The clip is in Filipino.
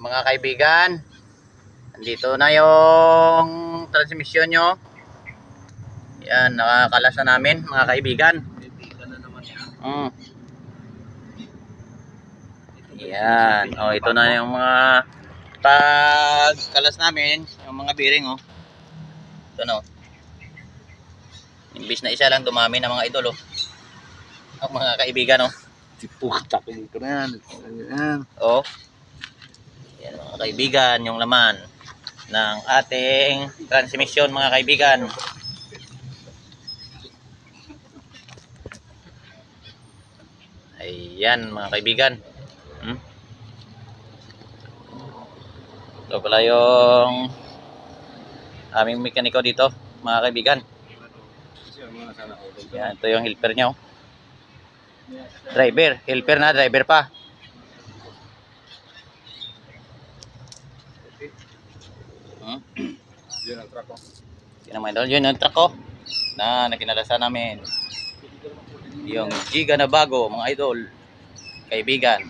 mga kaibigan, andito na yung transmission nyo. Yan, nakakalas na namin mga kaibigan. Yan, oh, ito na yung mga pagkalas namin, yung mga bearing, oh. Ito na, oh. Imbis na isa lang, dumami na mga idol, oh. Ang mga kaibigan, oh. Putak dito na yan. Ayan. Oh. Yan mga kaibigan, yung laman ng ating transmission mga kaibigan. Ayan mga kaibigan. Ito pala yung aming mekaniko dito mga kaibigan. Yan, ito yung helper nyo. Driver, helper na, driver pa. Yun ang truck ko. Yun yung truck ko na nakinalasan namin. Yung Giga na bago mga idol, kaibigan.